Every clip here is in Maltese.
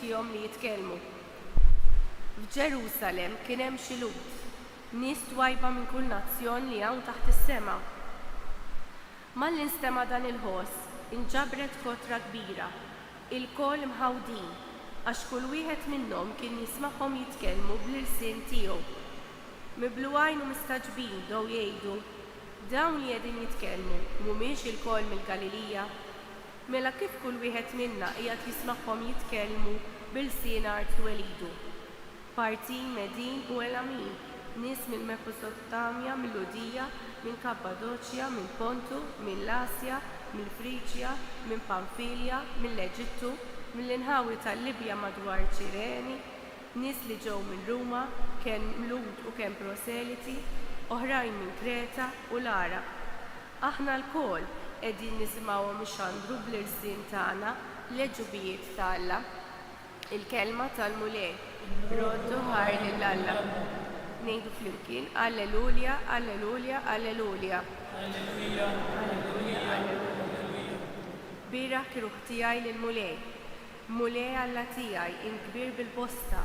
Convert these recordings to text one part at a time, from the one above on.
fihom li jitkellmu. F'Ġerusalemm kien hemm xi lud, nies twajba minn kull nazzjon li hawn taħt is-sema. Malli nstema' dan il-ħoss, inġabret kotra kbira, il-koll mħawdin, għax kull wieħed minnhom kien jismagħhom jitkellmu bl-irsien tiegħu. Mibluwajn u mistaġbin bdew jgħidu, dawn li qegħdin jitkellmu mhumiex il-koll mill-Galilija? Mela kif kull wieħed minna qiegħed jismagħhom jitkellmu bil-sien art welidu. Partin, Medin u Elamin, nies minn Mesopotamja, mill-Ludija, minn Kappadoċja, minn Pontu, minn Lasja, minn Friġja, minn Pamfilja, mill-Eġittu, mill-inħawi tal-Libja madwar Ċireni, nies li ġew minn Ruma, kemm lud u kemm proseliti, oħrajn minn Kreta u Lara. Aħna l-kol qegħdin nisimgħuhom ixandru bl-irsien tagħna l-eġubijiet ta' Alla. Il-kelma tal-mulej, roddu ħar lil Alla. Ngħidu flimkien, Alleluja, Alleluja, Alleluja. Alleluja, Alleluja, Alleluja. Birak ruħ tiegħi lill-mulej. Mulej Alla tiegħi inkbir bil-bosta,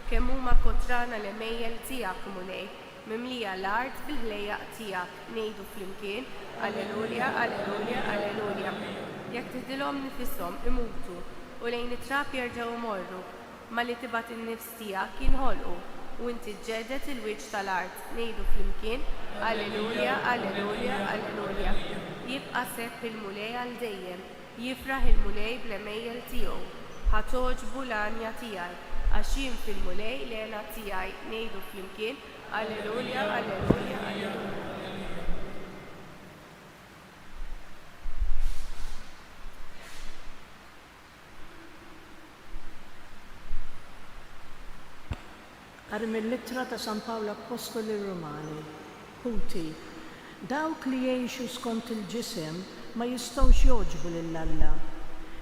kemm huma kotrana l-emejjel tiegħek mulej, mimlija l-art bil-ħlejjaq tiegħek. Ngħidu flimkien, Alleluja, Alleluja, Alleluja. Jekk tiħdilhom nifishom imutu u lejn it-trab jerġgħu jmorru, ma li tibgħat in-nifs tiegħek jinħolqu u inti tġeddet il-wiċċ tal-art. Ngħidu flimkien, Alleluja, Alleluja, Alleluja. Jibqa' sepp il-mulej għal dejjem, jifraħ il-mulej bl-emejjel tiegħu. Ħatoġbu l-għanja tiegħi, għax jien fil-mulej l-għena tiegħi. Ngħidu flimkien, Alleluja, Alleluja, Alleluja. Għar mill-littra ta' San Pawlu Apostoli Romani, Puti, dawk li jgħixu skont il-ġisem ma jistgħux jogħġbu lil Alla.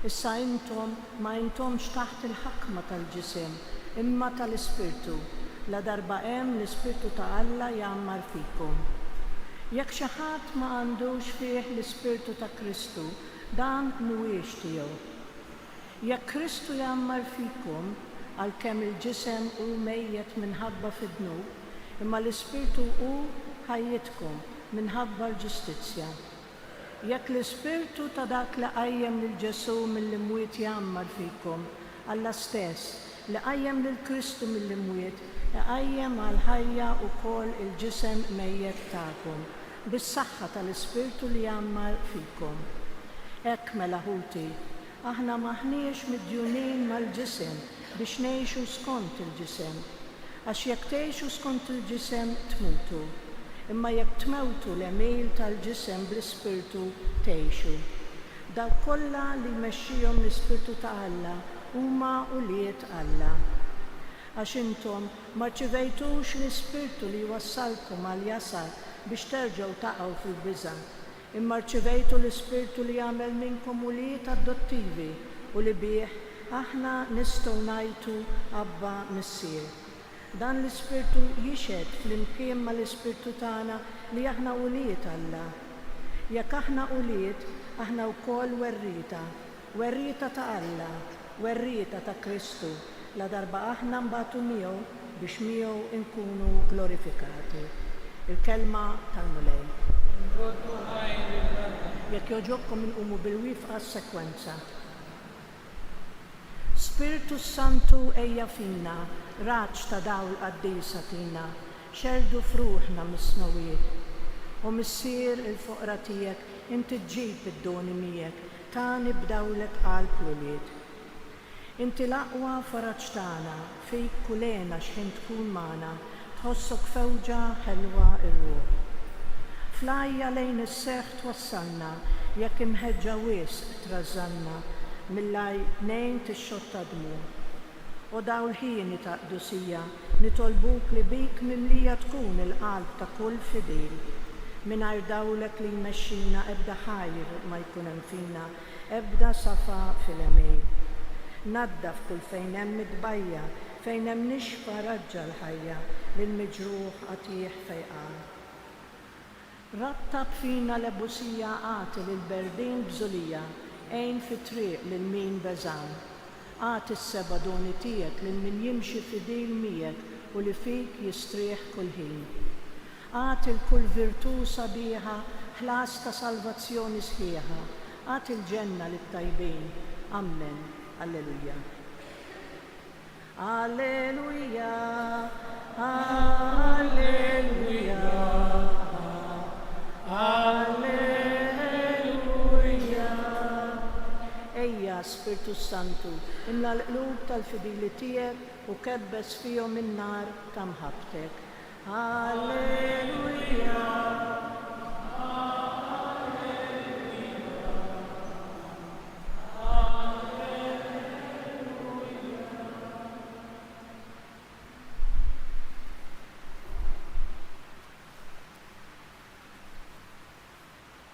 Issa intom ma intomx taħt il-ħakma tal-ġisem, imma tal-Ispirtu, la darba hemm l-Ispirtu ta' Alla jgħammar fikom. Jekk xi ħadd ma għandux fih l-Ispirtu ta' Kristu, dan mhuwiex tiegħu. Jekk Kristu jgħammar fikom, għalkemm il-ġisem hu mejjed minħabba fid-dnub, imma l-Ispirtu hu ħajjitkom minħabba l-ġustizzja. Jekk l-Ispirtu ta' dak li qajjem lil Ġesu mill-imwiet jgħammar fikom, Alla stess li qajjem lil Kristu mill-imwiet iqajjem għal ħajja wkoll il-ġisem mejjed tagħkom bis-saħħa tal-Ispirtu li jgħammar fikom. Hekk mela ħuti, aħna maħniex midjunin mal-ġisem biex ngħixu skont il-ġisem, għax jekk tgħixu skont il-ġisem tmutu, imma jekk tmewtu l-emejl tal-ġisem bl-Ispirtu tgħixu. Dawk kollha li jmexxihom l-Ispirtu ta' Alla huma ulied Alla. Għax intom ma rċivejtux l-Ispirtu li jwassalkom għal jasar biex terġgħu taqgħu fil-biża', imma rċivejtu l-Ispirtu li jagħmel minnkom ulied adottivi u li bih aħna nistgħu ngħidu Abba Missier. Dan l-Ispirtu jixhed flimkien mal-Ispirtu tagħna li aħna ulied Alla. Jekk aħna ulied, aħna wkoll werrieta ta' Alla, werrieta ta' Kristu, la darba aħna mbagħtu miegħu biex miegħu nkunu glorifikati. Il-kelma tal-mulej. Jekk joġobkom inqumu bil-wifqa s-sekwenza. Spiritu Santu ejja fina, raġġ ta' dawl qaddisa tina, xerdu fruħna mis-snowiet. U missier il-foqra tiegħek inti ġġib id-doni miegħek, tani b'dawlek qalb l-ulied. Inti l-aqwa faraġġ tagħna, fik kulena x'ħin tkun magħna, tħossok fewġa ħelwa r-ruħ. Flajja lejn is-seħħ twassalna, jekk imħeġġa wisq trażżanna, mill-laj nejn tixxotta dmur. U daw l-ħini ta' qdusija nitolbuk li bik mimlija tkun il-qalb ta' kull fidel. Mingħajr dawlek li jmexxina ebda ħajr ma jkun hemm fina, ebda safa fil-emejl. Naddaf kull fejn hemm midbajja, fejn hemm nixfa raġġa l-ħajja, lil-miġruħ qatih fejqan. Rattab fina l-ebusija għati lil-berdin bżulija, ejn fi triq lil min beżan. Għat is-seba' doni tiegħek lil min jimxi f'idejn miegħek u li fik jistrieħ kull ħin. Għat il-kull virtù sabiħa, ħlas ta' salvazzjoni sħiħa. Għat il-ġenna lit-tajbin. Amen. Alleluja. Alleluja. Alleluja. Alleluja. Ejja, Spiritu Santu, imla l-qlub tal-fidili tiegħek u kebbes fihom in-nar ta' mħabbtek. Alleluja.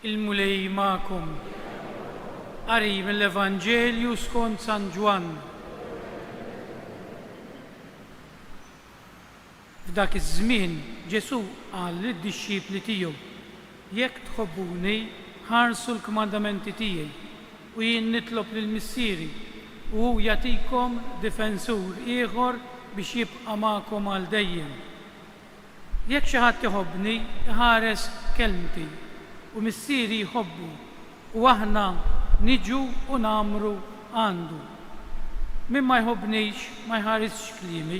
Il-mulej ma'kom. Qari mill-Evanġelju skont San Ġwan. F'dak iż-żmien Ġesu qal lid-dixxipli tiegħu: jekk tħobbuni ħarsu l-kmandamenti tiegħi u jien nitlob lill-Missieri u hu jagħtikom difensur ieħor biex jibqa' magħkom għal dejjem. Jekk xi ħadd iħobbni iħares kelmti u Missieri jħobbu u aħna niġu u nagħmru għandu. Min ma jħobbnix ma jħaresx kliemi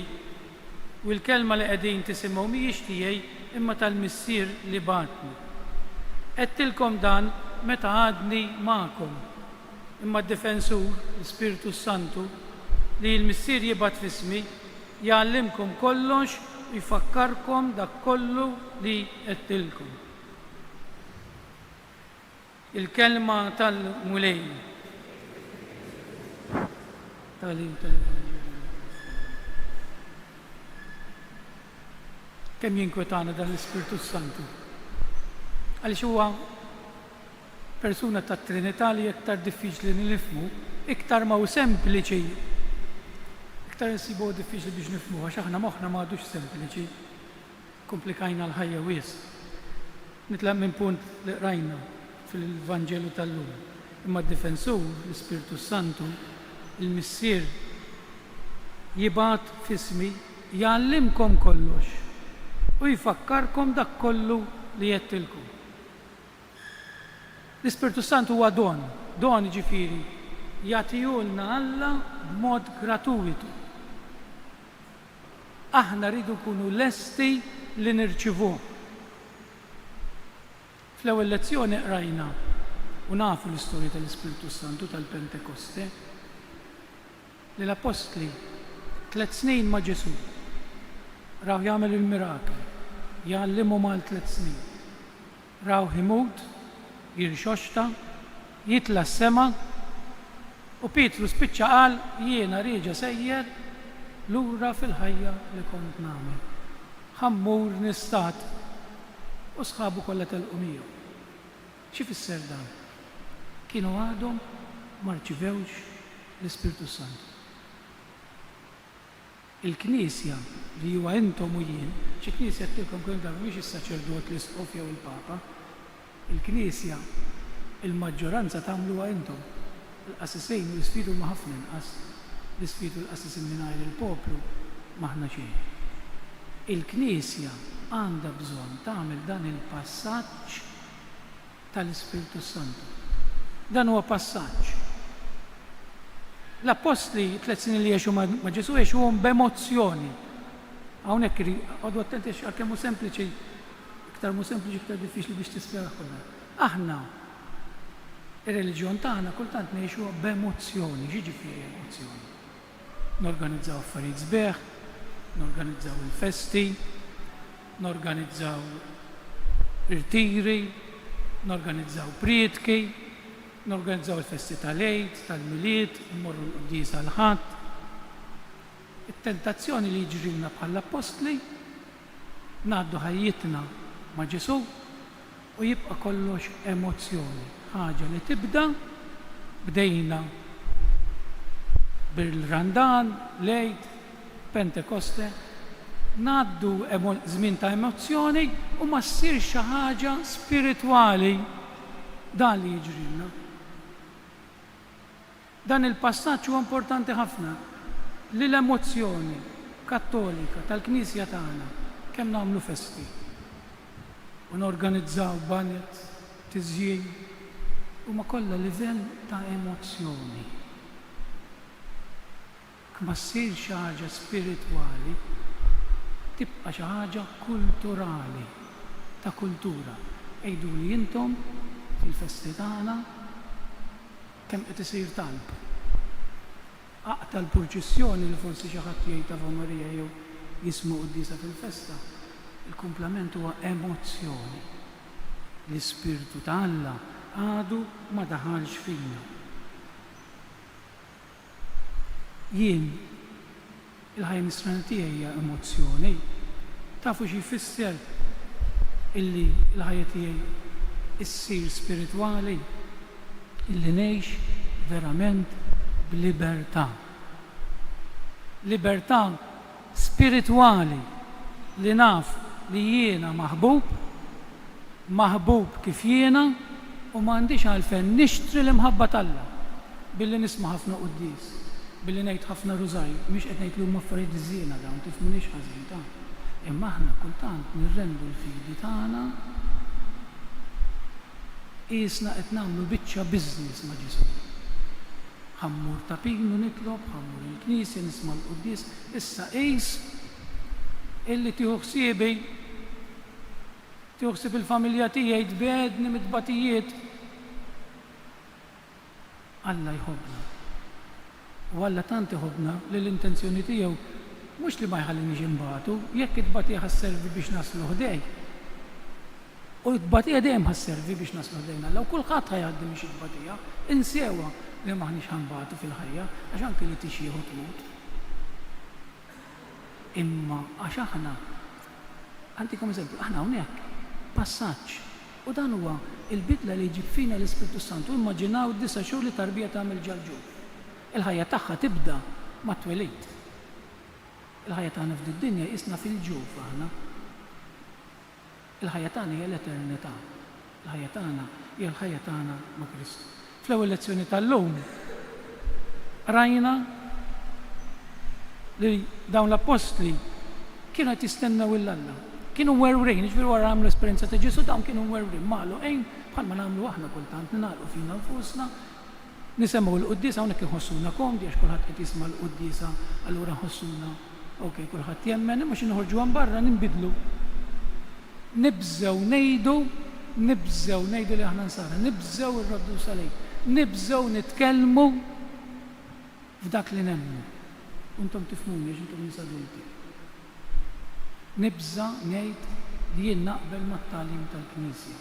u l-kelma li qegħdin tisimgħu mhijiex tiegħi imma tal-Missier li bagħatni. Qedtilkom dan meta għadni magħkom. Imma d-difensur, l-Ispiritu Santu, li l-Missier jibgħat f'ismi, jgħallimkom kollox u jfakkarkom dak kollu li qedtilkom. Il-kelma tal-mulej. Kemm jinkwetana dan l-Ispiritu Santu. Għaliex huwa persuna tat-Trinità li iktar diffiċli nifhmu, iktar ma hu sempliċi. Iktar insibu diffiċli biex nifhmu għax aħna moħħna m'għadux sempliċi. Komplikajna l-ħajja wisq. Nitlaq minn punt li rajna fil-Vanġelu tal-lum. Imma d-difensur, l-Ispiritu Santu, il-Missier jibgħat f'ismi jgħallimkom kollox u jfakkarkom dak kollu li jettilkom. L-Ispiritu Santu huwa don ġifieri jagħtihulna Alla b'mod gratuitu. Aħna rridu nkunu lesti li nirċivuh. Fl-ewwel lezzjoni qrajna u nafu l-istorja tal-Ispiritu Santu tal-Pentekoste li l-Apostli 3 snin ma' Ġesu raw jagħmel il-mirakli, jgħallimhom għal 3 snin. Raw ħimut, jirxoxta, jitla s-sema u Petru spiċċa qal jiena rieġa sejjer lura fil-ħajja li kont nagħmel. Ħammur nistat u sħabu kollha telqu miegħu. Xi fisser dan? Kienu għadhom ma rċivewx l-Ispiritu Santu. Il-Knisja li huwa intom u jien, xi knisja tilkom kemm dan mhix is-saċerdot l-isqof jew il-Papa. Il-Knisja il-maġġoranza tagħmluha intom. L-qassisejn u l-isfidu ma' ħafna inqas. L-isfidu l-qassisin mingħajr il-poplu maħna xejn. Il-Knisja għandha bżonn tagħmel dan il-passaġġ tal-Ispiritu Santu. Dan huwa passaġġ. L-Apostli 3 snin li jgħixu ma' Ġesu jgħixuhom b'emozzjoni. Hawnhekk għodu attenti għalkemm hu sempliċi, iktar mu sempliċi iktar diffiċli biex tispjega kollha. Aħna ir-reliġjon tagħna kultant ngħixuha b'emozzjoni, jiġifieri emozzjoni. Norganizzaw affarijiet sbieħ, norganizzaw il-festi, norganizzaw irtiri, norganizzaw prietki, norganizzaw il-festi tal-Eid, tal-Miliet, immorru l-quddies għal-ħadd. it-tentazzjoni li jġrilna bħall-apostli, ngħaddu ħajjitna ma' Ġesu u jibqa' kollox emozzjoni. Ħaġa li tibda bdejna bil-Randan, l-Eid, Pentekoste, ngħaddu żmien ta' emozzjoni u ma ssir xi ħaġa spiritwali dan li jiġrilna. Dan il-passaġġ huwa importanti ħafna li l-emozzjoni kattolika tal-Knisja tagħna kemm nagħmlu festi u norganizzaw banet, tiżjien, huma kollha livell ta' emozzjoni. Ma ssir xi ħaġa spiritwali tibqa' xi ħaġa kulturali, ta' kultura. Ejdu li intom fil-festi tagħna kemm qed isir talb. Aqta l-purċissjoni li forsi xi ħadd jgħid ta' Marija jew jismu qudiesa fil-festa, il-kumplament huwa emozzjoni. L-Ispirtu ta' Alla għadu ma daħalx fina. Jien il-ħajja nisrana tiegħi hija emozzjoni. Tafu xi jfisser illi l-ħajja tiegħi issir spiritwali, illi ngħix verament b'libertà. Libertà spiritwali li naf li jiena maħbub kif jiena u m'għandix għalfejn nixtri l-imħabba talla billi nisma' ħafna qudies, billi ngħid ħafna rużaj, mhix qed ngħid li huma affarijiet iżjiena dawn tifhmunix ħażin ta'. Imma aħna kultant nirrendu l-fidi tagħna qiesna qed nagħmlu biċċa business ma' Ġesu. Ħammur ta' pinu nitlob, ħammur il-Knisja nisma' l-qudies, issa qis illi tieħu ħsieb il-familja tiegħi tbedni mit-tbatijiet. Alla jħobbna. U Alla tant iħobbna li l-intenzjoni tiegħu mhux li ma jħallinix imbagħtu, jekk it-tbatija ħasservi biex naslu ħdej. U t-tbatija dejjem ħasservi biex naslu ħdejna. Law kulħadd ħajgħaddi mhix it-tbatija, insewwa li maħniex ħanbagħtu fil-ħajja għax anke li tixjieħu tmut. Imma għax aħna, għantikom eżempju, aħna hawnhekk passaġġ u dan huwa il-bidla li jġib fina l-Ispirtu Santu. Immaġinaw 9 xhur li tarbija tagħmel ġalġul. Il-ħajja tagħha tibda ma twelid. Il-ħajja tagħna f'din id-dinja isna fil-ġuf aħna. Il-ħajja tagħna hija l-eternità. Il-ħajja tagħna hija l-ħajja tagħna ma' Kristu. Fl-ewwel lezzjoni tal-lum rajna li dawn l-apostli kienu qed jistennew il-Alla. Kienu werwrin, ġifieri wara għamlu esperjenza ta' Ġesu dawn kienu werwrin magħlu bħalma nagħmlu aħna kultant ningħalqu fina nfusna, nisemgħu l-quddiesa hawnhekk inħossuna komdi għax kulħadd qed jisma' l-quddiesa, allura nħossuna okej kulħadd jemmen, imma xi noħorġu hemm barra ninbidlu. Nibżgħu ngħidu li aħna nsara, nibżgħu irroddu salejn, nibżgħu nitkellmu f'dak li nemmnu. Intom tifhmuni għax intom nies adulti. Nibża ngħid li jien naqbel mat-tagħlim tal-Knisja.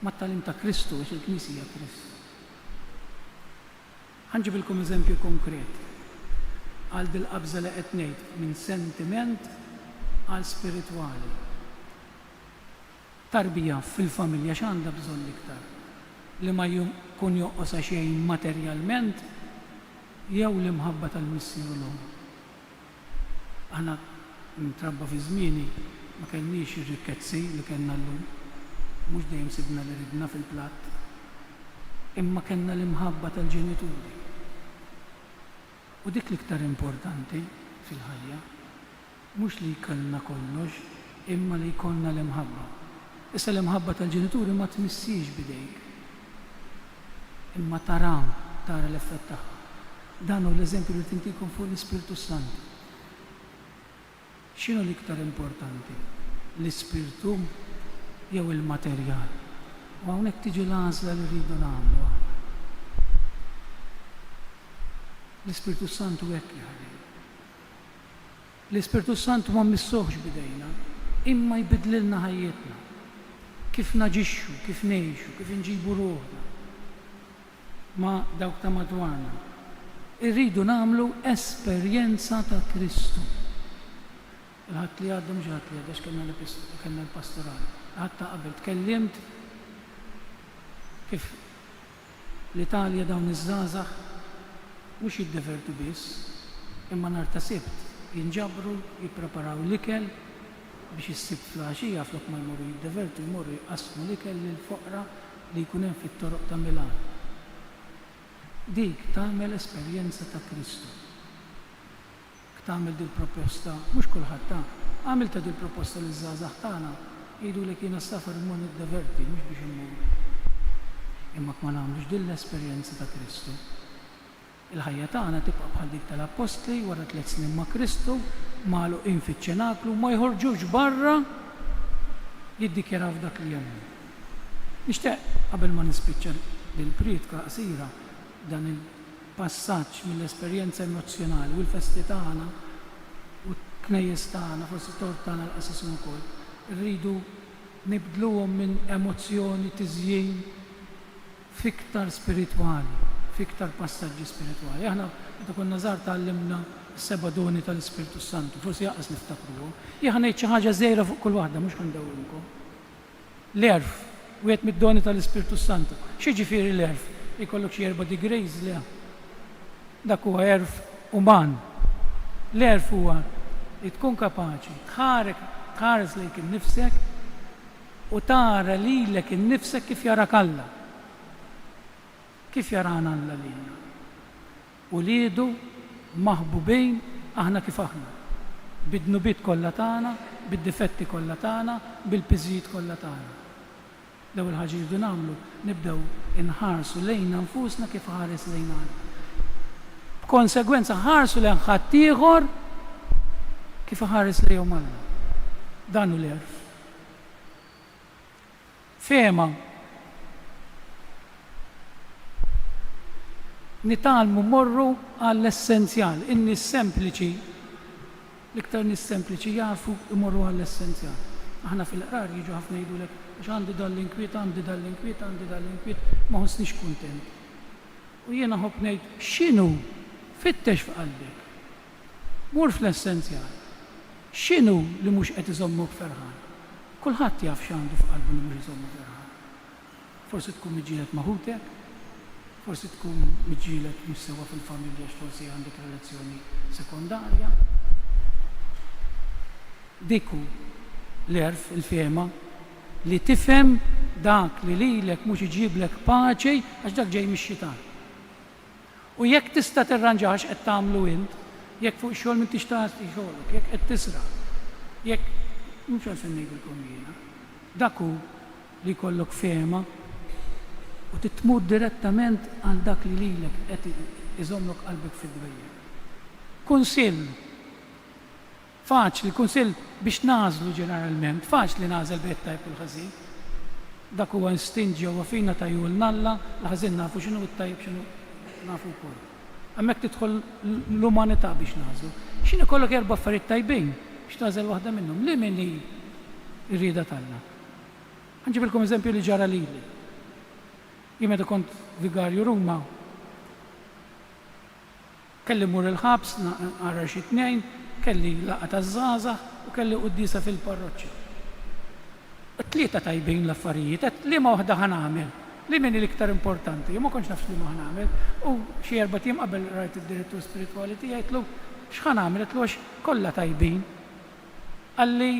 Mat-tagħlim ta' Kristu għax il-Knisja hija Kristu. Ħanġibilkom eżempju konkret għal dil-qabża li qed ngħid minn sentiment għal spiritwali. Tarbija fil-familja x'għandha bżonn iktar? Li ma jkun joqqosa xejn materjalment jew l-imħabba tal-missieru l-om. Aħna ntrabba fi żmieni ma kellniex ir-rikkezzi li kellna llum, mhux dejjem sibna li ridna fil-platt, imma kellna l-imħabba tal-ġenituri. U dik l-iktar importanti fil-ħajja, mhux li jkollna kollox, imma li jkollna l-imħabba. Issa l-imħabba tal-ġenituri ma tmissix bidejk, imma tara l-effett tagħha. Dan hu l-eżempju li tintikom fuq l-Ispirtu Santu. X'inhu l-iktar importanti? L-Ispirtu jew il-materjal? U hawnhekk tiġi l-għażla li rridu nagħmlu. L-Ispirtu Santu hekk jaħdem. L-Ispirtu Santu ma missuħx bidejna, imma jbidlilna ħajjitna. Kif naġixxu, kif ngħixu, kif inġibu ruħna ma' dawk ta' madwarna. Irridu nagħmlu esperjenza ta' Kristu. Il-ħadd li għadda mhux ħadd li għadda kellna l-pastorali. Ħadd ta' qabel tkellimt kif l-Italja dawn iż-żgħażagħ mhux jiddevertu biss, imma nhar ta' Sibt jinġabru, jippreparaw l-ikel biex is-Sibt fl-għaxija flok ma jmorru jiddevertu jmorru jqassmu l-ikel lil foqra li jkun hemm fit-toroq ta' Milan. dik tagħmel esperjenza ta' Kristu. Tagħmel dil proposta, mhux kulħadd ta' għamilta dil proposta li żgħażagħ tagħna jgħidu li kien safar imur niddeverti mhux biex immur. Imma ma nagħmlux din l-esperjenza ta' Kristu. Il-ħajja tagħna tibqa' bħal dik tal-Apostli wara 3 snin ma' Kristu, magħluqin fiċ-ċenaklu, ma jħorġux barra jiddikjaraw f'dak li jemmnu. Nixtieq qabel ma nispiċċa dil-priedka qasira dan il-passaġġ mill-esperjenza emozjonali u l-festi tagħna u t-knejjes tagħna, forsi tort tagħna l-qasas ukoll, irridu nibdluhom minn emozzjoni tiżjien fiktar spiritwali, fiktar passaġġi spiritwali. Aħna meta konna żgħar tallimna s-seba' doni tal-Ispiritu Santu, forsi jaqas niftakruhom. Jien ngħid xi ħaġa żgħira fuq kull waħda mhux ħandewwilkom. L-erf, wieħed mid-doni tal-Ispiritu Santu. X'jiġifieri l-erf? Ikollok xi 4 degrees le. Dak huwa erf uman. L-erf huwa li tkun kapaċi tħares lejk innifsek u tara lilek innifsek kif jarak Alla. Kif jarana Alla lilna. U liedu maħbubin aħna kif aħna. Bid-nubiet kollha tagħna, bid-difetti kollha tagħna, bil-piżijiet kollha tagħna. L-ewwel ħaġa jridu nagħmlu nibdew inħarsu lejna nfusna kif ħares lejna Alla. B'konsegwenza ħarsu lejn ħadd ieħor kif ħares lejhom Alla. Dan hu l-erf. Fehma nitalmu morru għall-essenzjal. In-nies sempliċi, l-iktar nies sempliċi jafu imorru għall-essenzjal. Aħna fil-qrar jiġu ħafna jgħidulek għax għandi dal-inkwiet, għandi dal-inkwiet, ma ħossniex kuntent. U jiena ħobb ngħid x'inhu fittex f'qalbek. Mur fl-essenzjal. X'inhu li mhux qed iżommok ferħan? Kulħadd jaf x'għandu f'qalbu li mhux iżommok ferħan. Forsi tkun miġġieled maħutek, forsi tkun miġġieled mhux sewwa fil-familja x'forsi għandek relazzjoni sekondarja. Diku l-erf, il-fehma, li tifhem dak li lilek mhux iġiblek paċi għax dak ġej mix-xitan. U jekk tista' tirranġax qed tagħmlu int, jekk fuq xogħol min tixtaq xogħolok, jekk qed tisra, jekk mhux għalfejn ngħidilkom jiena. Dak hu li jkollok fehma u titmur direttament għal dak li lilek qed iżommlok qalbek fid-dwejja. Kunsill faċli, kunsill biex nażlu ġeneralment, faċli nażel bejn tajb u l-ħażin. Dak huwa instinġ ġewwa fina tajjulna Alla, l-ħażin nafu x'inhu t-tajb x'inhu nafu wkoll. Hemmhekk tidħol l-umanità biex nażlu. X'inhu kollok 4 affarijiet tajbin biex tażel waħda minnhom. Li min hi r-rieda tal-Alla. Ħanġibilkom eżempju li ġara lili. Jien meta kont vigarju Ruma, kelli mmur il-ħabs ara xi tnejn, kelli laqgħa taż-żgħażagħ u kelli qudiesa fil-parroċċja. Tlieta tajbin l-affarijiet, li ma waħda ħanagħmel, li min l-iktar importanti, jien ma kontx nafx li ma ħanagħmel, u xi 4 jiem qabel rajt id-direttur spiritwali tiegħi jgħidlu x'ħanagħmel, qedlu għax kollha tajbin. Qalli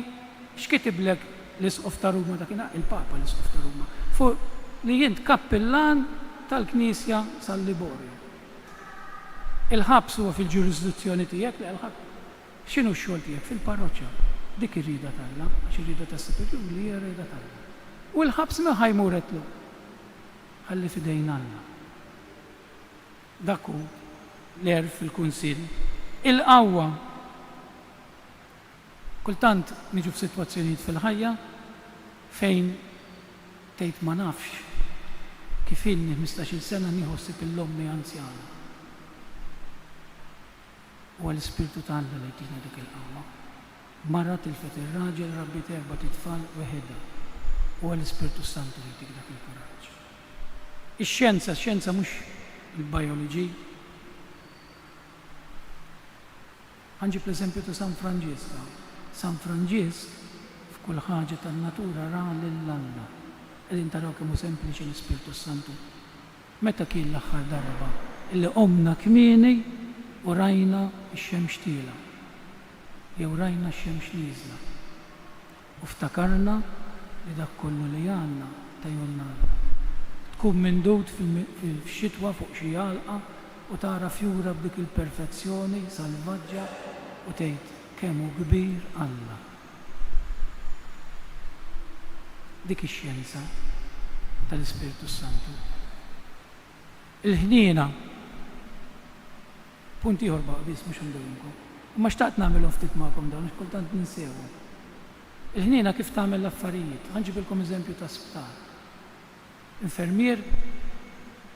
x'kitiblek l-Isqof ta' Ruma dak il-Papa l-Isqof ta' Ruma fuq li jint kappillan tal-Knisja Sal-Liborju. Il-ħabs huwa fil-ġurisdizzjoni tiegħek li l-ħabs. X'inhu x-xogħol tiegħek fil-parroċċja? Dik ir-rieda tal-Alla, għax ir-rieda tas-Sipiru li hija rieda tal-Alla. U l-ħabs ma ħajmuretlu. Ħalli fidejn Alla. Dak hu l-erf fil-kunsill. Il-qawwa. Kultant niġu f'sitwazzjonijiet fil-ħajja fejn tgħid ma nafx kif inni 15-il sena nieħu ssib il-ommi anzjana. U għal-Ispirtu ta' Alla li jtina dik il-qawwa. Marra tilfet ir-raġel rabbit 4 titfal weħedha. U għal-Ispirtu Santu li jtik dak il-kuraġġ. Ix-xjenza mhux il-biology. Ħanġib l-eżempju ta' San Franġiska. San Franġisk f'kull ħaġa tan-natura ra lill-Alla. Qegħdin taraw kemm hu sempliċi l-Ispirtu Santu. Meta kien l-aħħar darba illi qomna kmieni u rajna x-xemx tiela, jew rajna x-xemx nieżla. U ftakarna li dak kollu li għandna tajjulna Alla. tkun mindut fil-xitwa fuq xi jalqa u tara fjura b'dik il-perfezzjoni salvaġġa u tgħid kemm hu kbir Alla. Dik ix-xjenza tal-Ispiritu Santu. Il-ħniena punt ieħor baqbis mhux ndurunkom. U ma xtaqt nagħmel ftit magħkom dawn, kultant ninsewu. Il-ħniena kif tagħmel l-affarijiet. Ħanġibilkom eżempju ta' sptar. Infermier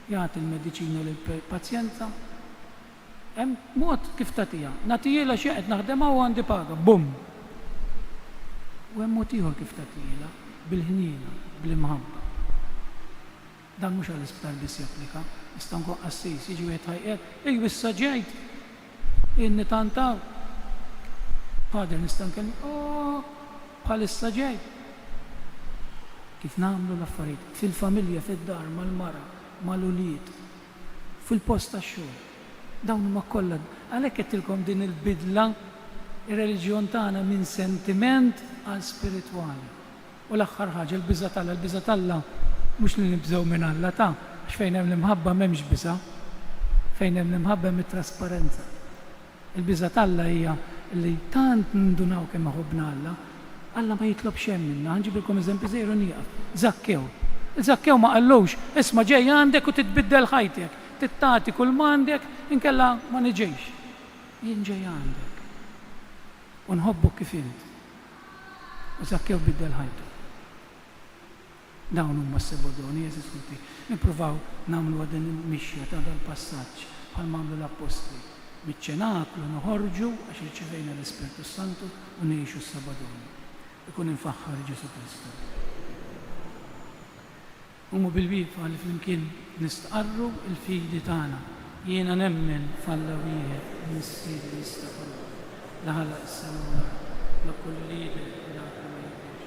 jagħti l-mediċina lill-pazjenza, hemm mod kif tagħtiha. Nagħtiha xi qed naħdemha u għandi paga, bum. U hemm mod ieħor kif tagħtiha bil-ħniena, bl-imħabba. Dan mhux għall-isptar biss japplika, nista' nkun qassis, jiġi wieħed ħajqed, issa ġejt, inni tanta Fader nista' nkelli, bħalissa ġejt. Kif nagħmlu l-affarijiet fil-familja, fid-dar, mal-mara, mal-ulied, fil-post tax-xogħol. Dawn huma kollha għalhekk qedtilkom din il-bidla ir-reliġjon tagħna minn sentiment għal spiritwali. U l-aħħar ħaġa l-biża' Alla mhux li nibżgħu minn Alla ta' għax fejn hemm l-imħabba m'hemmx biża', fejn hemm l-imħabba hemm it-trasparenza. Il-biża' Alla hija li tant ndunaw kemm ħobbna Alla ma jitlob xejn minna. Ħanġibilkom eżempju żgħir nieqaf. Zakkew. Il-Zakkew ma qallux, isma' ġej għandek u titbiddel ħajtek, tittati kull m'għandek inkella ma niġejx. Jien ġej għandek. U nħobbok kif int. U Zakkew biddel ħajtu. Dawn huma s-sebodoni, jeżiskuti. Nippruvaw nagħmlu din il-mixja ta' dal-passaġġ bħal magħmlu l-Apostli. Miċ-ċenaklu noħorġu għax irċevejna l-Ispiritu Santu u ngħixu s-sabadoni. Ikun infaħħar Ġesu Kristu. Umu bil-bifa li flimkien nistqarru il-fidi tagħna. Jiena nemmen f'Alla wieħed missier li jistaqru. La ħalaq is-sema la kull lider dak ma jidhirx.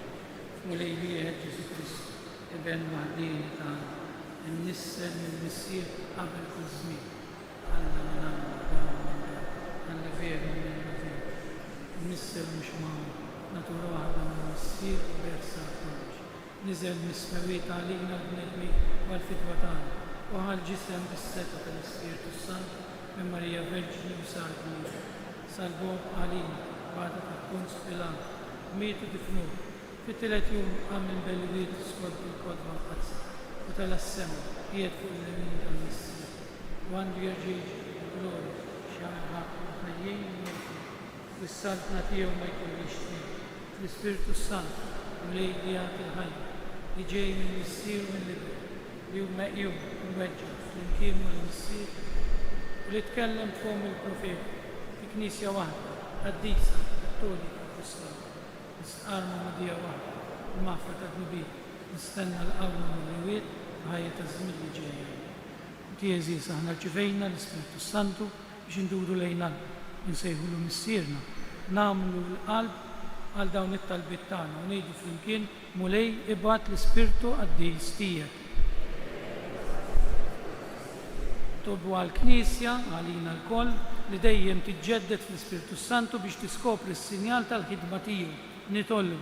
Mulej wieħed Ġesu Kristu. Ibn waħdini tagħna, innissel mill-missier qabel kull żmien. Alla Alla veru minna veru. Nissel mhux magħna, natura waħda mill-missier versa kollox. Niżel mis-smawiet għalina l-bnedmin għal-fidwa tagħna u ħal-ġisem bis-seta tal-Ispiritu Sant minn Marija Verġini u sar kbir. Salbhom għalina bagħda ta' Punt Pilat, mietu difnu. Fit-tielet jum għamil belwiet skont il-kodba mqazza u tal-assema qiegħed fuq il-lemin tal-missier. U għandu jerġgħu glorja xaħħa ħajjin il-mewti u s-saltna tiegħu ma jkollix tien. L-Ispiritu Sant u lej li jagħti l-ħajja li ġej mill-missier u mill-liber li hu meqjum u mweġġa flimkien mal-missier u li tkellem f'hom il-profet fi knisja waħda qaddisa kattolika apostolika. Nistqarmu madija waħda, il-maħfa ta' dnubit, nistenna l-qawla mill-wiet bħajja ta' żmien li ġejja. Inti Jeżis aħna rċivejna l-Ispiritu Santu biex induru lejn Alla, nsejħulu missierna, nagħmlu l-qalb għal dawn it-talbiet tagħna u ngħidu flimkien mulej ibgħat l-Ispirtu għad-Dejs tiegħek. Tolbu għall-Knisja għalina l-koll li dejjem tiġġedded fl-Ispiritu Santu biex tiskopri s-sinjal tal-ħidma tiegħu. Nitolbu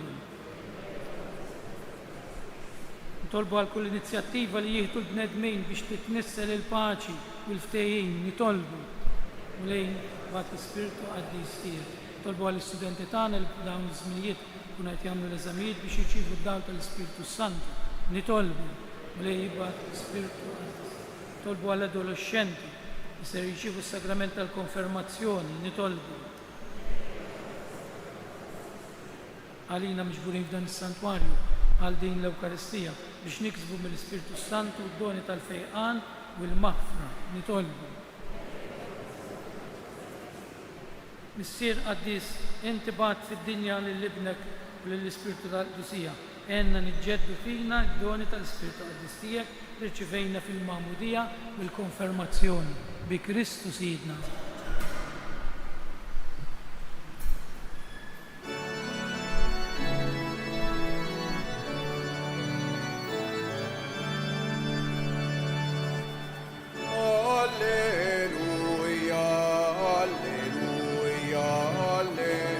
għal kull inizjattiva li jieħdu l-bnedmin biex titnissel il-paċi u l-ftehim, nitolbu u lejn bagħat l-Ispirtu għad-Dejs tiegħek. Tolbu għall-istudenti tagħna li dawn iż-żminijiet kun qed jagħmlu l-eżamijiet biex jiċċievu d-dawl tal-Ispiritu Santu. Nitolbu u lejn jibgħat l-Ispirtu għad-Dejs. Tolbu għall-adolescenti li se jirċievu s-sagrament tal-konfermazzjoni, nitolbu. Għalina miġburin f'dan is-santwarju għal din l-Ewkaristija biex niksbu mill-Ispiritu Santu d-doni tal-fejqan u l-maħfra, nitolbu. Missier Qaddis, inti bagħat fid-dinja lill-ibnek u lill-Ispiritu tal-Qudusija. Enna niġġeddu fina d-doni tal-Ispiritu Qaddis tiegħek li rċivejna fil-Magħmudija u l-konfermazzjoni bi Kristu Sidna. Alleluia, alleluia, alleluia.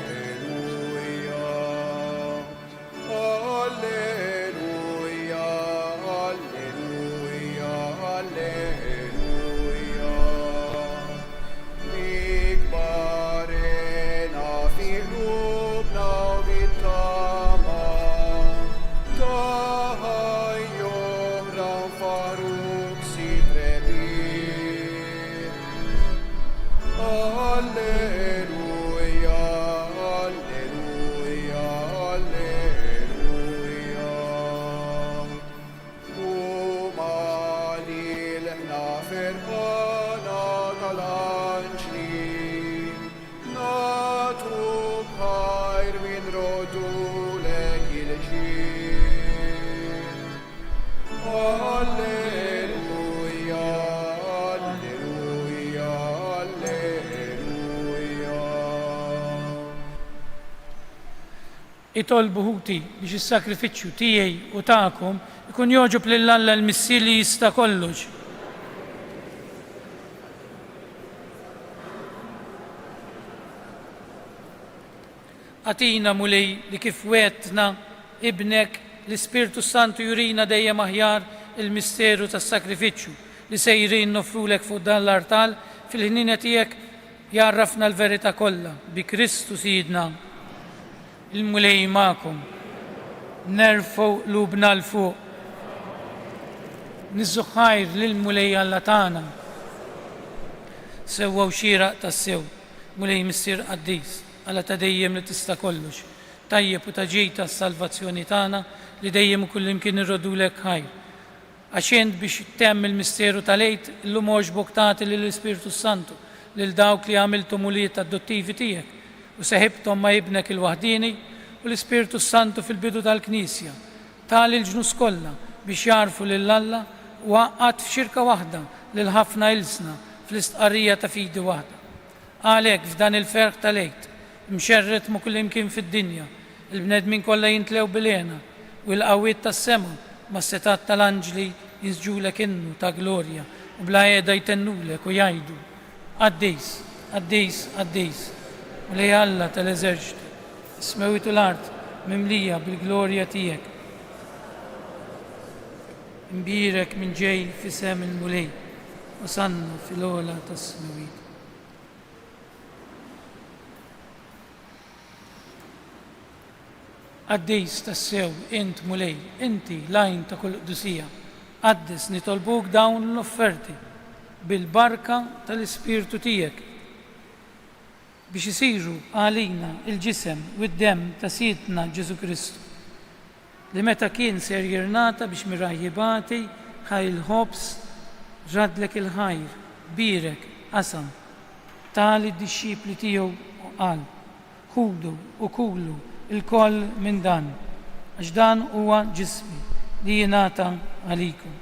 Itolbu ħuti biex is-sakrifiċċju tiegħi u tagħkom ikun joġob lil Alla l-Missier li jista' kollox. Atina mulej li kif wettna ibnek l-Ispirtu Santu jurina dejjem aħjar il-misteru tas-sakrifiċċju li sejrin nofrulek fuq dan l-artal fil-ħnina tiegħek jarrafna l-verità kollha bi Kristu Sidna. Il-mulej ma'kom, nerfgħu lubna l-fuq, nizzuħħajr lil-mulej Alla tagħna. Sewwa xieraq tas-sew, mulej Missier Qaddis, Alla ta' dejjem li tista' kollox, tajjeb u taġej tas-salvazzjoni tagħna li dejjem ukoll imkien irrodulek ħajr. Għax biex temm il-misteru tal-għid illum għoġbok tagħti lill-Ispirtu Santu lil dawk li għamiltom uliet adottivi tiegħek u seħibtom ma' ibnek il-waħdini u l-Ispirtu Santu fil-bidu tal-Knisja tali l-ġnus kollha biex jarfu lil Alla u għaqqat f'xirka waħda lil ħafna ilsna fl-istqarrija ta' fidi waħda. Għalhekk f'dan il-ferħ tal-għid mxerret mu kull imkien fid-dinja, il-bnedmin kollha jintlew bil-għena u l-qawwiet tas-sema ma' setat tal-anġli jiżġulek innu ta' glorja u bla qiegħda jtennulek u jgħidu Qaddis, Qaddis, Qaddis, u lej Alla tal-eżerċitu, is-smawiet u l-art mimlija bil-glorja tiegħek. Imbirek minn ġej f'isem il-mulej u sanna fil-ola tas-smawiet. Qaddis tas-sew, int mulej, inti lajn ta' kull qdusija, qaddis nitolbuk dawn l-offerti bil-barka tal-Ispirtu tiegħek biex isiru għalina il-ġisem u d-dem ta' Sidna Ġesu Kristu li meta kien ser jirnata biex mirajjibati ħajl ħobs ġadlek il-ħajr, birek, qasam, tali d-disċipli tiegħu qal, ħudu u kulu il-koll minn dan, għax dan huwa ġismi li jingħata għalikum.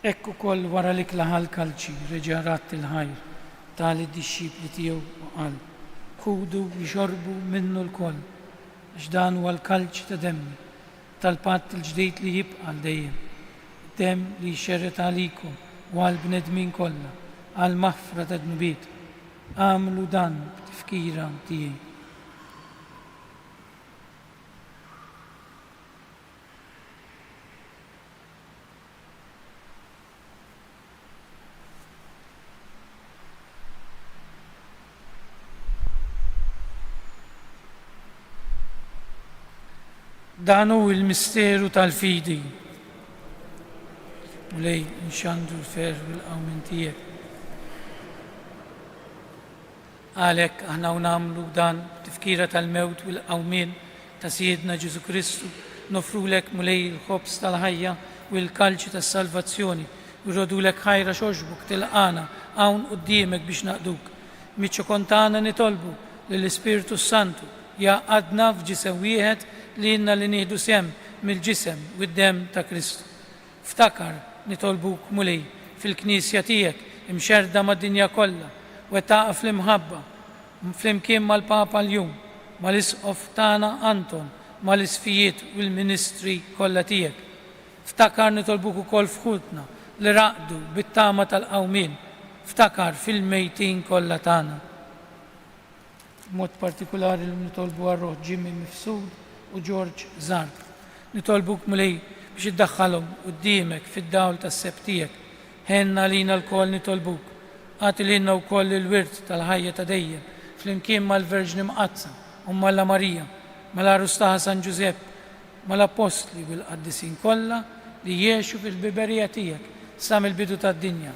Ekku koll wara li klaħal kalċi reġarat il-ħajr tali d-disċipli tiegħu u qal ħudu jxorbu minnu l-koll għax dan huwa l-kalċ ta' demmi tal-patt il-ġdejt li jibqa' dejjem dem li jxerret għalikom u għall-bnedmin kollha għall-maħfra ta' dnubiet għamlu dan b'tifkira tiegħi. Dan hu il-misteru tal-fidi. U lej nxandru l-fer u l-qawmin tiegħek. Għalhekk aħna nagħmlu dan tifkira tal-mewt u l-qawmin ta' Sidna Ġesu Kristu nofrulek mulej il-ħobs tal-ħajja u l-kalċi tas-salvazzjoni u rrodulek ħajra xoġbuk tilqana hawn quddiemek biex naqduk. Miċċu kontana nitolbu lill-Ispirtu Santu jaqadna f'ġisem wieħed li jinna li nieħdu sem mill-ġisem u d-dem ta' Kristu. Ftakar nitolbuk mulej fil-Knisja tiegħek imxerda mad-dinja kollha u taqa' fl-imħabba flimkien mal-Papa l-jum, mal-Isqof tagħna Anton, mal-isfijiet u l-ministri kollha tiegħek. Ftakar nitolbuk ukoll f'ħutna li raqdu bit-tama tal-qawmien, ftakar fil-mejtin kollha tagħna. Mod partikolari li nitolbu għarroħ Jimmy Mifsud u George Zarb. Nitolbuk mulej biex iddaħħalhom quddiemek fid-dawl tas-seb tiegħek. Ħenna lina l-koll nitolbuk. Għati lilna wkoll il-wirt tal-ħajja ta' dejjem flimkien mal-Verġni Mqazza u Malla Marija, mal-Arus taħa San Ġusepp, mal-Apostli u l-Qaddisin kollha li jiexu fil-biberija tiegħek sa mill-bidu tad-dinja.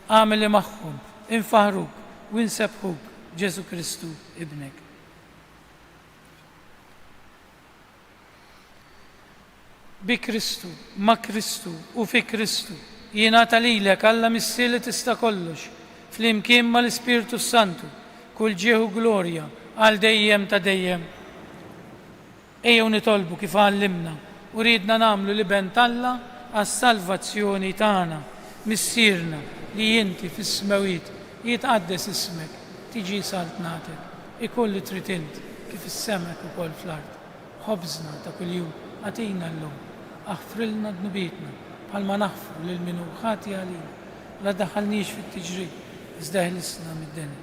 Għamel li magħhom infaħruk u nsebħuk Ġesu Kristu ibnek. Bi Kristu, ma' Kristu u fi Kristu jingħata lilek Alla Missier li tista' kollox flimkien mal-Ispirtu Santu kull ġieħu glorja għal dejjem ta' dejjem. Ejjew nitolbu kif għallimna u ridna nagħmlu li bent Alla għas-salvazzjoni tagħna missierna li inti fis-smawiet jitqaddes ismek, tiġi saltnatek, ikoll li trid int kif is-semek ukoll fl-ard. Ħobżna ta' kuljum għatina llum, aħfrilna dnubietna bħalma naħfru lil min hu ħati għalina. La daħħalniex fit-tiġrid, iżda eħlisna mid-deni.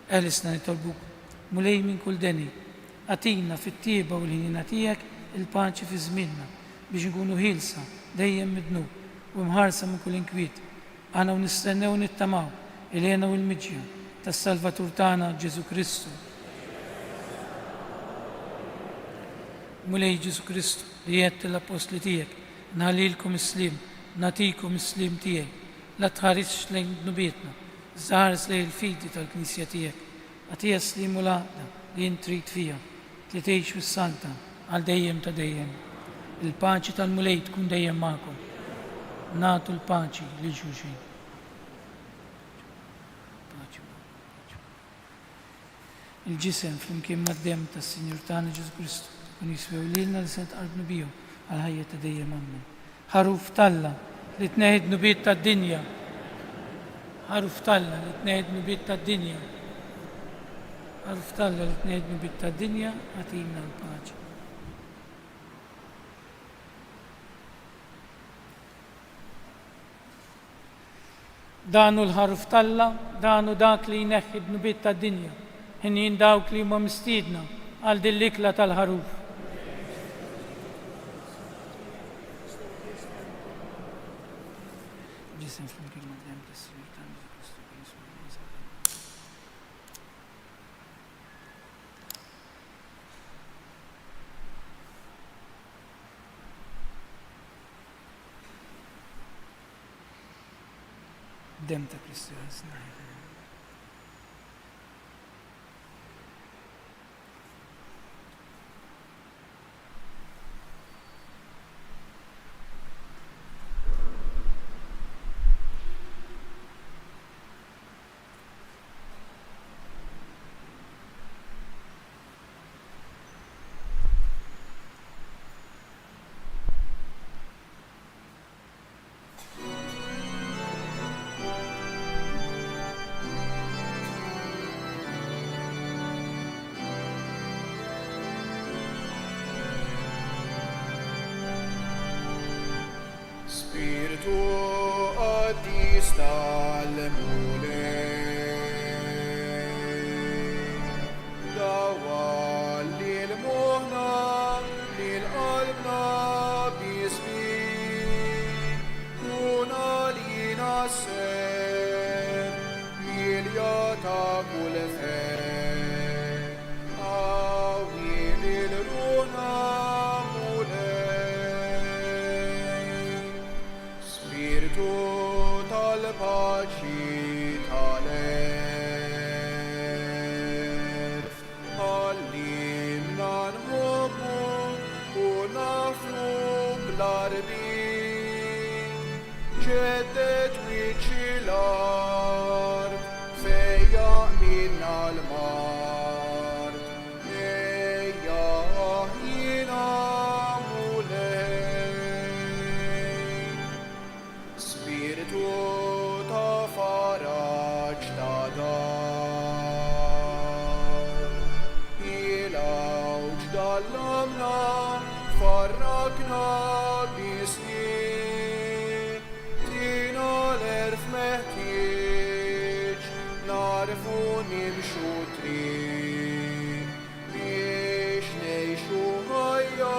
Eħlisna nitolbuk mulej minn kull deni, għatina fit-tieba u l-ħinina tiegħek il-paċi fi żmienna biex nkunu ħilsa dejjem midnub u mħarsa minn kull inkwiet. Aħna u nistennew nittamaw il-ħena u l-miġja tas-Salvatur tagħna Ġesu Kristu. Mulej Ġesu Kristu li jgħedt l-apostli tiegħek nħallilkom islim, natikom islim tiegħi, la tħarisx lejn dnubietna, żaħares lejn il-fidi tal-Knisja tiegħek, għatija slim u l-għaqda li jien trid fija, li tgħix fis-salta għal dejjem ta' dejjem. Il-paċi tal-mulej tkun dejjem magħkom. Nagħtu l-paċi lil xulxin. Il-ġisem flimkien mad-demm tas-Sinjur tagħna Ġesu Kristu tkun jiswew lilna li se nqarbnu bihom għal ħajja ta' dejjem ammen. Ħaruf talla li tneħħid nubiet tad-dinja. Ħaruf talla li tneħħid nubiet tad-dinja. Ħaruf talla li tneħħid nubiet tad-dinja għatina l-paċi. Danu l-ħaruf talla, danu dak li jneħħi nubiet tad-dinja. Ħinin dawk li huma mistiedna għal din l-ikla tal-ħaruf. Dem ta' Kristu għazna. Spiritu għaddis tal-mulej, dawa li l-moħna li l-qalbna bisbik, kun għalina ser milja ta' kull fer, għawi bil-runa tal-paċi tal-erf, għallimna nħobbu u nafru bl-arbin, ġeddet wiċċi l-ard fejja minna l-mart, ejja aħjina Spiritu ta' faraġ ta' dar, il-awġ dal-lamna farrakna bisni, tina l-erf meħtieġ narfu nimxu trin, biex nejxu ħajja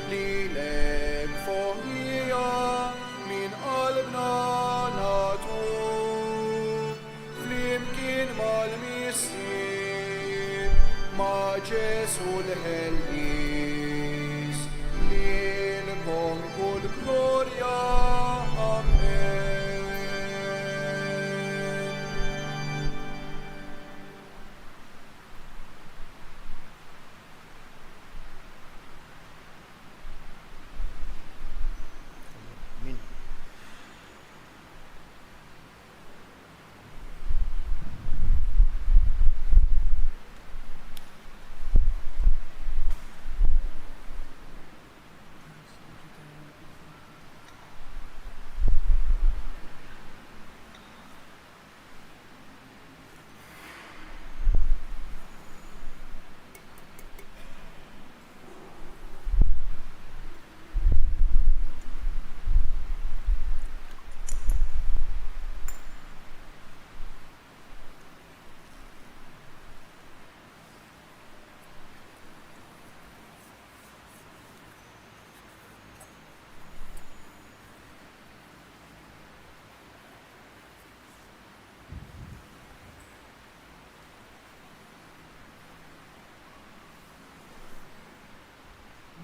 li lek foħija min qalbna Gesù l'Elis, lil Boncul gloria, Amen.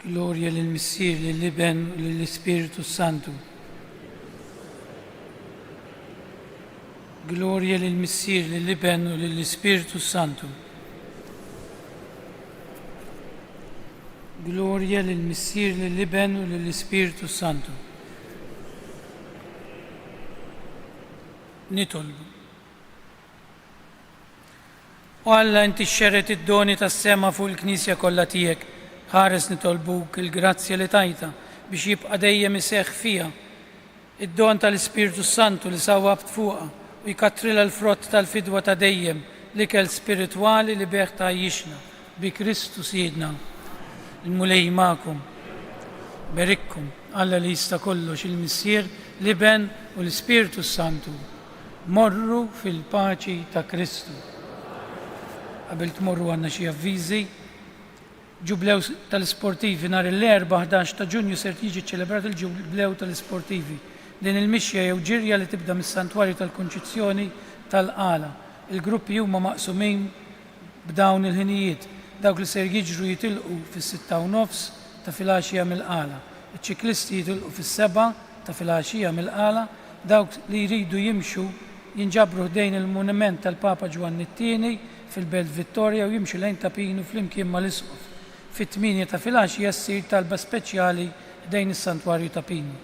Gloria lil-Missier, lil-Iben u lill-Ispiritu Santu. Gloria lil-Missier, lil-Iben u lill-Ispiritu Santu. Gloria lil-Missier, lil-Iben u lill-Ispiritu Santu. Nitolbu. U Alla inti xxerret id-doni tas-sema fuq il-Knisja kollha tiegħek, ħares nitolbuk il-grazzja li tajta biex jibqa' dejjem iseħħ fiha id-don tal-Ispiritu Santu li sawwabt fuqha u jkattrila l-frott tal-fidwa ta' dejjem l-ikel spiritwali li beħ tgħajjixna bi Kristu Siedna. Il-mulej magħkom, berikkum Alla li jista' kollox il-Missier, l-Iben u l-Ispiritu Santu. Morru fil-paċi ta' Kristu. Qabel tmorru għandna xi avviżi. Ġublew tal-Isportivi nhar l-erba' 11 ta' Ġunju ser tiġi ċċelebrat il-Ġublew tal-Isportivi. Din il-mixja jew ġirja li tibda mis-Santwarju tal-Kunċizzjoni tal-Qala. Il-gruppi huma maqsumin b'dawn il-ħinijiet. Dawk li ser jiġru jitilqu fis-6:30 ta' filgħaxija mill-Qala. Iċ-ċiklisti jitilqu fis-7 ta' filgħaxija mill-Qala. Dawk li jridu jimxu jinġabru ħdejn il-monument tal-Papa Ġwanni II fil-Belt Vittoria u jimxu lejn Tapinu flimkien mal-Isqof. Fit-8 ta' filgħaxija ssir talba speċjali ħdejn is-Santwarju Tapinu.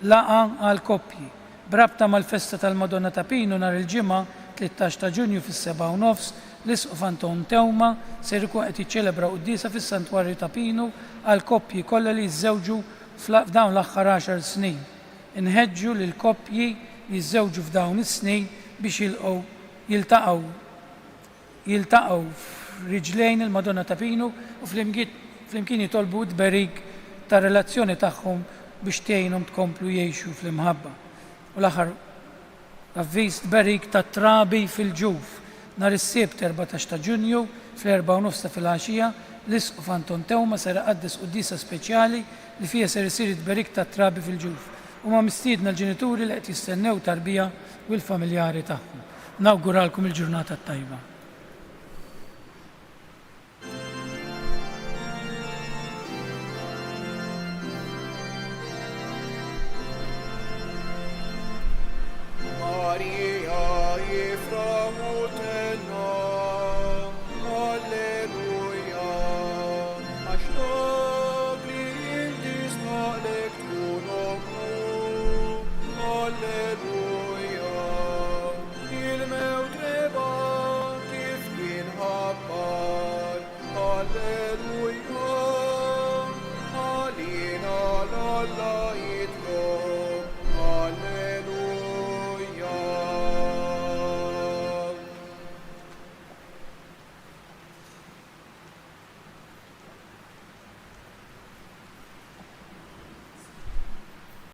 Laqa għal koppji brabta mal-festa tal-Madonna Tapinu nhar il-ġimgħa 13 ta' Ġunju fis-7:30 l-Isqof Anton Tewma ser ikun qed jiċċelebra qudiesa fis-Santwarju Tapinu għal koppji kollha li jiżżewġu f'dawn l-aħħar 10 snin. Inħeġġu lil koppji li jiżżewġu f'dawn is-snin biex jiltaqgħu f'riġlejn il-Madonna Tapinu u flimkien jitolbu d-berik ta' relazzjoni tagħhom biex tgħinhom tkomplu jgħixu fl-imħabba. U l-aħħar avviż berik ta' trabi fil-ġuf nhar is-Sibt 14 ta' Ġunju fl-4:30 ta' filgħaxija l-Isqof Anton Tewma ser iqaddes qudiesa speċjali li fiha ser isir id-berik ta' trabi fil-ġuf. Huma mistiedna l-ġenituri li qed jistennew tarbija u l-familjari tagħhom. Nawguralkom il-ġurnata tajba. Alleluia.